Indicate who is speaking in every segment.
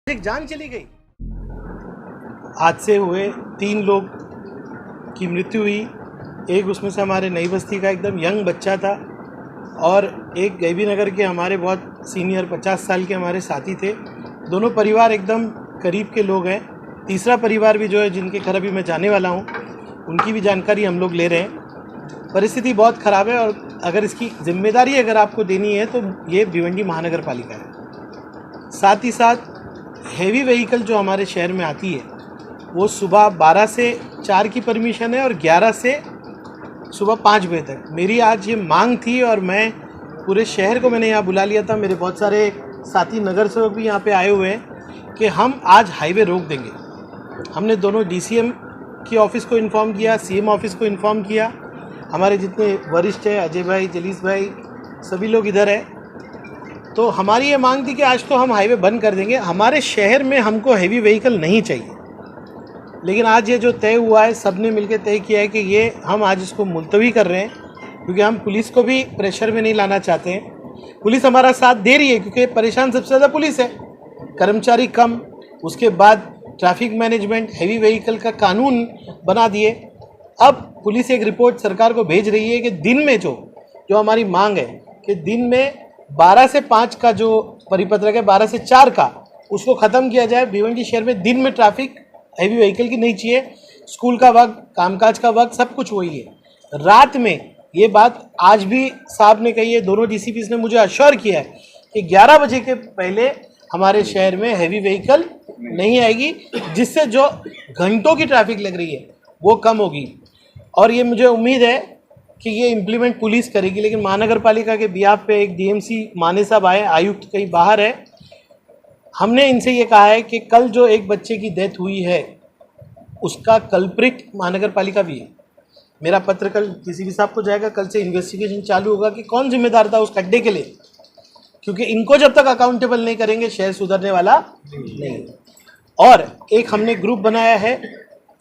Speaker 1: एक जान चली गई। हादसे हुए, 3 लोग की मृत्यु हुई। एक उसमें से हमारे नई बस्ती का एकदम यंग बच्चा था और एक गैबी नगर के हमारे बहुत सीनियर 50 साल के हमारे साथी थे। दोनों परिवार एकदम करीब के लोग हैं। तीसरा परिवार भी जो है, जिनके घर अभी मैं जाने वाला हूँ, उनकी भी जानकारी हम लोग ले रहे हैं। परिस्थिति बहुत ख़राब है और अगर इसकी जिम्मेदारी अगर आपको देनी है तो ये भिवंडी महानगर पालिका है। साथ ही साथ हैवी व्हीकल जो हमारे शहर में आती है वो सुबह 12 से 4 की परमिशन है और 11 से सुबह 5 बजे तक। मेरी आज ये मांग थी और मैं पूरे शहर को मैंने यहाँ बुला लिया था। मेरे बहुत सारे साथी नगर सेवक भी यहाँ पे आए हुए हैं कि हम आज हाईवे रोक देंगे। हमने दोनों DCM की ऑफ़िस को इन्फॉर्म किया, CM ऑफ़िस को इन्फॉर्म किया। हमारे जितने वरिष्ठ हैं, अजय भाई, जलीस भाई, सभी लोग इधर हैं। तो हमारी ये मांग थी कि आज तो हम हाईवे बंद कर देंगे। हमारे शहर में हमको हैवी व्हीकल नहीं चाहिए, लेकिन आज ये जो तय हुआ है, सब ने मिलकर तय किया है कि ये हम आज इसको मुलतवी कर रहे हैं, क्योंकि हम पुलिस को भी प्रेशर में नहीं लाना चाहते हैं। पुलिस हमारा साथ दे रही है क्योंकि परेशान सबसे ज़्यादा पुलिस है, कर्मचारी कम, उसके बाद ट्रैफिक मैनेजमेंट, हैवी व्हीकल का कानून बना दिए। अब पुलिस एक रिपोर्ट सरकार को भेज रही है कि दिन में जो हमारी मांग है कि दिन में 12 से 5 का जो परिपत्रक है, 12 से 4 का, उसको ख़त्म किया जाए। भिवंडी शहर में दिन में ट्रैफिक हैवी व्हीकल की नहीं चाहिए। स्कूल का वक्त, कामकाज का वक्त, सब कुछ वही है। रात में ये बात आज भी साहब ने कही है, दोनों DCPs ने मुझे अश्योर किया है कि 11 बजे के पहले हमारे शहर में हैवी व्हीकल नहीं आएगी, जिससे जो घंटों की ट्रैफिक लग रही है वो कम होगी। और ये मुझे उम्मीद है कि ये इम्प्लीमेंट पुलिस करेगी। लेकिन महानगर पालिका के बिहाफ पे एक DMC माने साहब आए, आयुक्त कहीं बाहर है। हमने इनसे ये कहा है कि कल जो एक बच्चे की डेथ हुई है उसका कल्प्रिट महानगर पालिका भी है। मेरा पत्र कल DCP साहब को जाएगा, कल से इन्वेस्टिगेशन चालू होगा कि कौन जिम्मेदार था उस खड्डे के लिए, क्योंकि इनको जब तक अकाउंटेबल नहीं करेंगे शहर सुधरने वाला नहीं। और एक हमने ग्रुप बनाया है,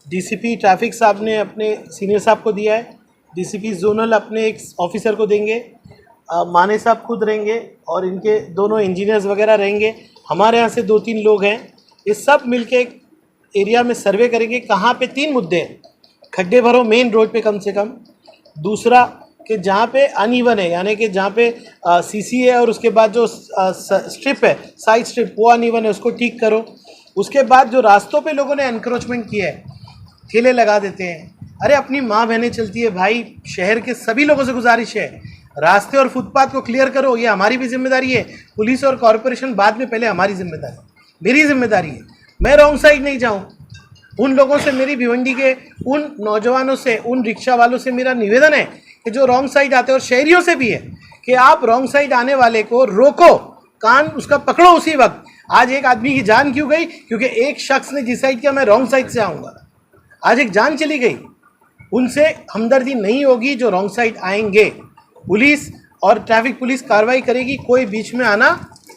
Speaker 1: DCP ट्रैफिक साहब ने अपने सीनियर साहब को दिया है, DCP जोनल अपने एक ऑफिसर को देंगे, माने साहब खुद रहेंगे और इनके दोनों इंजीनियर्स वगैरह रहेंगे। हमारे यहाँ से 2-3 लोग हैं। ये सब मिलके एक एरिया में सर्वे करेंगे। कहाँ पे 3 मुद्दे हैं, खड्डे भरो मेन रोड पे कम से कम, दूसरा कि जहाँ पे अनइवन है, यानी कि जहाँ पे CC है और उसके बाद जो स्ट्रिप है, साइड स्ट्रिप, वो अनइवन है, उसको ठीक करो। उसके बाद जो रास्तों पे लोगों ने एनक्रोचमेंट किया है, ठेले लगा देते हैं। अरे अपनी माँ बहनें चलती है भाई, शहर के सभी लोगों से गुजारिश है, रास्ते और फुटपाथ को क्लियर करो। ये हमारी भी जिम्मेदारी है। पुलिस और कॉरपोरेशन बाद में, पहले हमारी जिम्मेदारी, मेरी जिम्मेदारी है। मैं रॉन्ग साइड नहीं जाऊँ। उन लोगों से, मेरी भिवंडी के उन नौजवानों से, उन रिक्शा वालों से मेरा निवेदन है कि जो रॉन्ग साइड आते हैं, और शहरियों से भी है कि आप रॉन्ग साइड आने वाले को रोको, कान उसका पकड़ो उसी वक्त। आज एक आदमी की जान क्यों गई? क्योंकि एक शख्स ने डिसाइड किया मैं रॉन्ग साइड से आऊँगा। आज एक जान चली गई। उनसे हमदर्दी नहीं होगी जो रॉन्ग साइड आएंगे। पुलिस और ट्रैफिक पुलिस कार्रवाई करेगी, कोई बीच में आना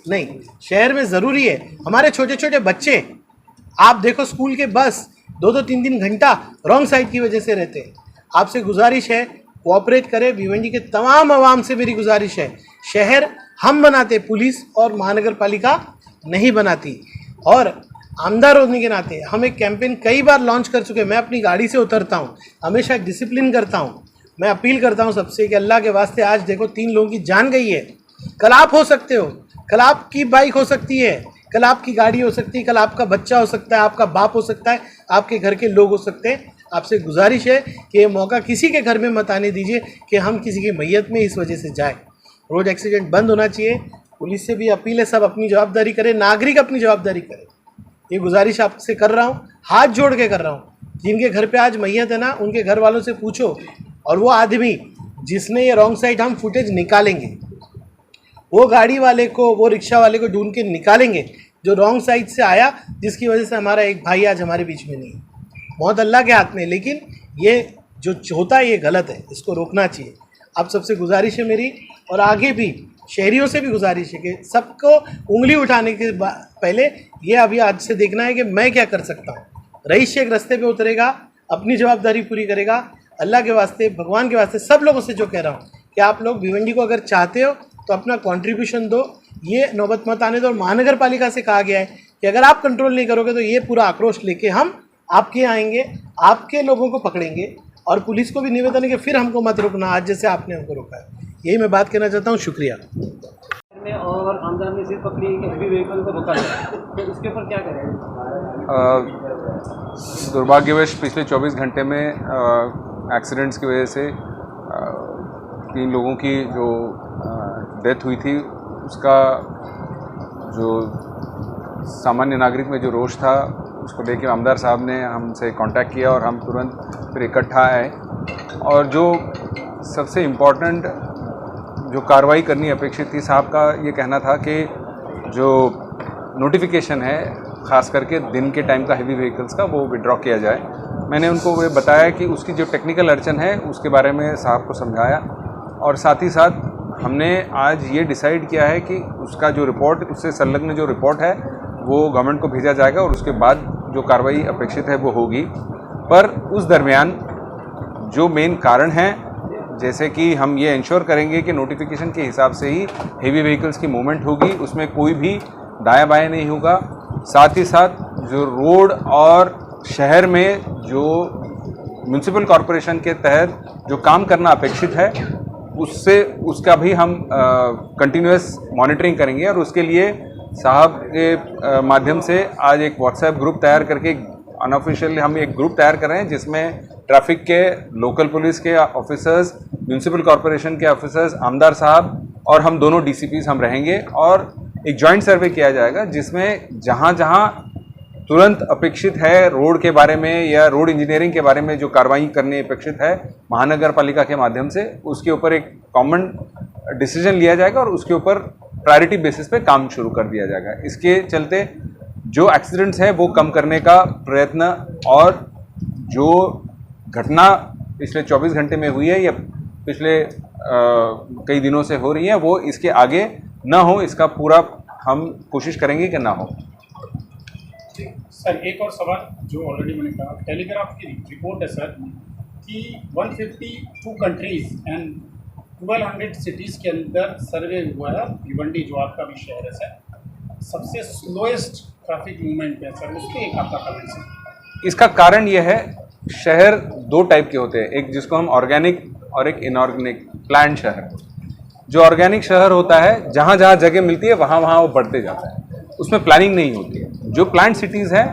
Speaker 1: नहीं। शहर में ज़रूरी है। हमारे छोटे छोटे बच्चे, आप देखो स्कूल के बस 2-2, 3-3 घंटा रॉन्ग साइड की वजह से रहते हैं। आपसे गुजारिश है, कोऑपरेट करें। भिवंडी के तमाम आवाम से मेरी गुजारिश है, शहर हम बनाते, पुलिस और महानगर पालिका नहीं बनाती। और आमदार होने के नाते हम एक कैंपेन कई बार लॉन्च कर चुके हैं। मैं अपनी गाड़ी से उतरता हूँ, हमेशा डिसिप्लिन करता हूँ। मैं अपील करता हूँ सबसे कि अल्लाह के वास्ते, आज देखो 3 लोगों की जान गई है, कल आप हो सकते हो, कल आपकी बाइक हो सकती है, कल आपकी गाड़ी हो सकती है, कल आपका बच्चा हो सकता है, आपका बाप हो सकता है, आपके घर के लोग हो सकते हैं। आपसे गुजारिश है कि ये मौका किसी के घर में मत आने दीजिए कि हम किसी की मैयत में इस वजह से जाए। रोड एक्सीडेंट बंद होना चाहिए। पुलिस से भी अपील है, सब अपनी जवाबदारी करें, नागरिक अपनी जवाबदारी करें। ये गुजारिश आपसे कर रहा हूँ, हाथ जोड़ के कर रहा हूँ। जिनके घर पे आज मैयत है ना, उनके घर वालों से पूछो, और वो आदमी जिसने ये रॉन्ग साइड, हम फुटेज निकालेंगे, वो गाड़ी वाले को, वो रिक्शा वाले को ढूंढ के निकालेंगे जो रॉन्ग साइड से आया, जिसकी वजह से हमारा एक भाई आज हमारे बीच में नहीं है। बहुत अल्लाह के हाथ में, लेकिन ये जो होता है ये गलत है, इसको रोकना चाहिए। आप सबसे गुजारिश है मेरी, और आगे भी शहरियों से भी गुजारिश है कि सबको उंगली उठाने के पहले ये अभी आज से देखना है कि मैं क्या कर सकता हूँ। रईस शेख रास्ते पे उतरेगा, अपनी जवाबदारी पूरी करेगा। अल्लाह के वास्ते, भगवान के वास्ते, सब लोगों से जो कह रहा हूँ कि आप लोग भिवंडी को अगर चाहते हो तो अपना कंट्रीब्यूशन दो, ये नौबत मत आने दो। और महानगर पालिका से कहा गया है कि अगर आप कंट्रोल नहीं करोगे तो ये पूरा आक्रोश लेके हम आपके यहाँ आएंगे, आपके लोगों को पकड़ेंगे और पुलिस को भी निवेदन है कि फिर हमको मत रोकना, आज जैसे आपने हमको रोका है। यही मैं बात कहना चाहता हूँ। शुक्रिया।
Speaker 2: में और आमदार ने सिर्फ अपनी हैवी व्हीकल को रोका है, तो उसके ऊपर क्या करेंगे?
Speaker 3: दुर्भाग्यवश पिछले 24 घंटे में एक्सीडेंट्स की वजह से 3 लोगों की जो डेथ हुई थी, उसका जो सामान्य नागरिक में जो रोष था उसको लेकर आमदार साहब ने हमसे कांटेक्ट किया और हम तुरंत फिर इकट्ठा आए। और जो सबसे इम्पोर्टेंट जो कार्रवाई करनी अपेक्षित थी, साहब का ये कहना था कि जो नोटिफिकेशन है ख़ास करके दिन के टाइम का हेवी व्हीकल्स का, वो विड्रॉ किया जाए। मैंने उनको ये बताया कि उसकी जो टेक्निकल अड़चन है उसके बारे में साहब को समझाया और साथ ही साथ हमने आज ये डिसाइड किया है कि उसका जो रिपोर्ट, उससे संलग्न जो रिपोर्ट है वो गवर्नमेंट को भेजा जाएगा और उसके बाद जो कार्रवाई अपेक्षित है वो होगी। पर उस दरमियान जो मेन कारण है, जैसे कि हम ये इंश्योर करेंगे कि नोटिफिकेशन के हिसाब से ही हेवी व्हीकल्स की मूवमेंट होगी, उसमें कोई भी दायां बायां नहीं होगा। साथ ही साथ जो रोड और शहर में जो म्यूनिसिपल कॉरपोरेशन के तहत जो काम करना अपेक्षित है उसका भी हम कंटिन्यूअस मॉनिटरिंग करेंगे। और उसके लिए साहब के माध्यम से आज एक व्हाट्सएप ग्रुप तैयार करके अनऑफिशियल हम एक ग्रुप तैयार कर रहे हैं, जिसमें ट्रैफिक के, लोकल पुलिस के ऑफिसर्स, म्यूनिसिपल कॉरपोरेशन के ऑफिसर्स, आमदार साहब और हम दोनों डीसीपीज हम रहेंगे और एक जॉइंट सर्वे किया जाएगा, जिसमें जहां जहां तुरंत अपेक्षित है रोड के बारे में या रोड इंजीनियरिंग के बारे में जो कार्रवाई करनी अपेक्षित है महानगर पालिका के माध्यम से, उसके ऊपर एक कॉमन डिसीजन लिया जाएगा और उसके ऊपर प्रायोरिटी बेसिस पे काम शुरू कर दिया जाएगा। इसके चलते जो एक्सीडेंट्स हैं वो कम करने का प्रयत्न और जो घटना पिछले 24 घंटे में हुई है या पिछले कई दिनों से हो रही है, वो इसके आगे ना हो, इसका पूरा हम कोशिश करेंगे कि ना हो।
Speaker 4: सर, एक और सवाल जो ऑलरेडी मैंने कहा, टेलीग्राफ की रिपोर्ट है सर कि 152 कंट्रीज एंड 1200 सिटीज़ के अंदर सर्वे हुआ है। भिवंडी जो आपका भी शहर है सर, सबसे स्लोएस्ट ट्रैफिक मूवमेंट है सर, उसके एक आपका कमेंट सर।
Speaker 3: इसका कारण यह है, शहर 2 टाइप के होते हैं, एक जिसको हम ऑर्गेनिक और एक इनऑर्गेनिक प्लान्ड शहर। जो ऑर्गेनिक शहर होता है, जहाँ जहाँ जगह मिलती है वहाँ वहाँ वो बढ़ते जाता है, उसमें प्लानिंग नहीं होती है। जो प्लान्ड सिटीज़ हैं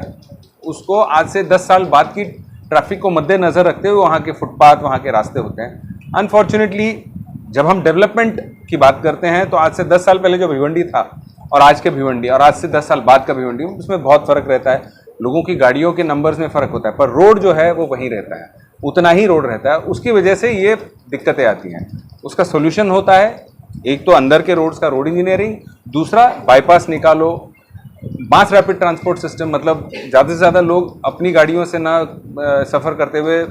Speaker 3: उसको आज से 10 साल बाद की ट्रैफिक को मद्देनज़र रखते हुए वहाँ के फुटपाथ, वहाँ के रास्ते होते हैं। अनफॉर्चुनेटली जब हम डेवलपमेंट की बात करते हैं तो आज से 10 साल पहले जो भिवंडी था और आज के भिवंडी और आज से 10 साल बाद का भिवंडी, उसमें बहुत फ़र्क रहता है। लोगों की गाड़ियों के नंबर्स में फ़र्क होता है, पर रोड जो है वो वहीं रहता है, उतना ही रोड रहता है। उसकी वजह से ये दिक्कतें आती हैं। उसका सोल्यूशन होता है, एक तो अंदर के रोड्स का रोड इंजीनियरिंग, दूसरा बाईपास निकालो, मास रैपिड ट्रांसपोर्ट सिस्टम, मतलब ज़्यादा से ज़्यादा लोग अपनी गाड़ियों से ना सफ़र करते हुए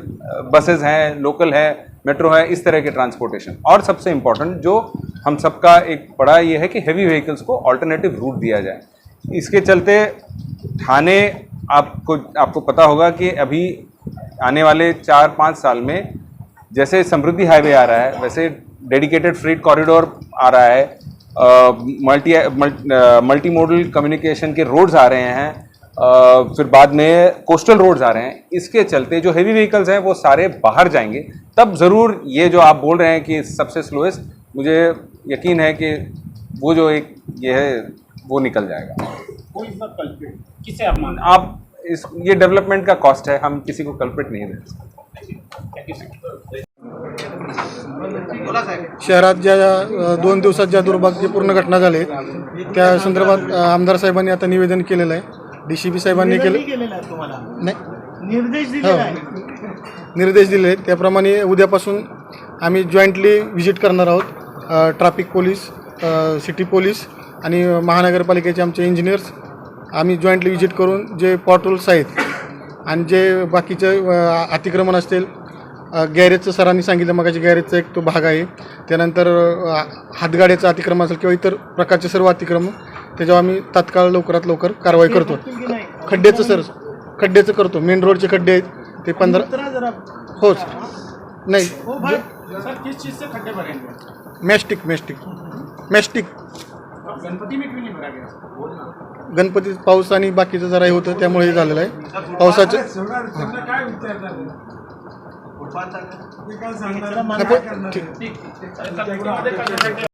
Speaker 3: बसेज हैं, लोकल है, मेट्रो है, इस तरह के ट्रांसपोर्टेशन। और सबसे इम्पॉर्टेंट जो हम सबका एक बड़ा ये है कि हेवी व्हीकल्स को ऑल्टरनेटिव रूट दिया जाए। इसके चलते थाने, आपको पता होगा कि अभी आने वाले 4-5 साल में जैसे समृद्धि हाईवे आ रहा है, वैसे डेडिकेटेड फ्रीट कॉरिडोर आ रहा है, मल्टी मोडल कम्युनिकेशन के रोड्स आ रहे हैं, फिर बाद में कोस्टल रोड्स आ रहे हैं। इसके चलते जो हेवी व्हीकल्स हैं वो सारे बाहर जाएंगे, तब ज़रूर ये जो आप बोल रहे हैं कि सबसे स्लोएस्ट, मुझे यकीन है कि वो जो एक ये है वो निकल जाएगा।
Speaker 4: किसे आप मानते?
Speaker 3: ये डेवलपमेंट का कॉस्ट है, हम किसी को कल्प्रिट नहीं दे सकते।
Speaker 5: शहरात ज्या 2 दिवसात ज्या दुर्भाग्यपूर्ण घटना झाली त्या संदर्भात आमदार साहेबांनी आता निवेदन केलेलं आहे। डीसीपी साहेबांनी नाही निर्देश दिले, त्याप्रमाणे उद्यापासून आम्ही जॉईंटली व्हिजिट करणार आहोत। ट्रॅफिक पोलीस, सिटी पोलीस आणि महानगरपालिकेचे आमचे इंजिनियर्स आम्ही जॉईंटली व्हिजिट करून जे पॉटहोल्स आहेत आणि जे बाकीचे अतिक्रमण असतील, गॅरेजचं सरांनी सांगितलं मगाशी, गॅरेजचा एक तो भाग आहे, त्यानंतर हातगाड्याचं अतिक्रमण असेल किंवा इतर प्रकारचे सर्व अतिक्रमण, त्याच्यावर आम्ही तात्काळ लवकरात लवकर कारवाई करतो। खड्ड्याचं करतो, मेन रोडचे खड्डे आहेत ते 15 होच नाही
Speaker 4: सर, किस चीज़ से खड्डे भरेंगे?
Speaker 5: मॅस्टिक
Speaker 4: गणपति में क्यों नहीं भरा गया?
Speaker 5: गणपतीत पाऊस आणि बाकीचं जरा हे होतं त्यामुळे हे झालेलं आहे पावसाचं
Speaker 4: ठीक.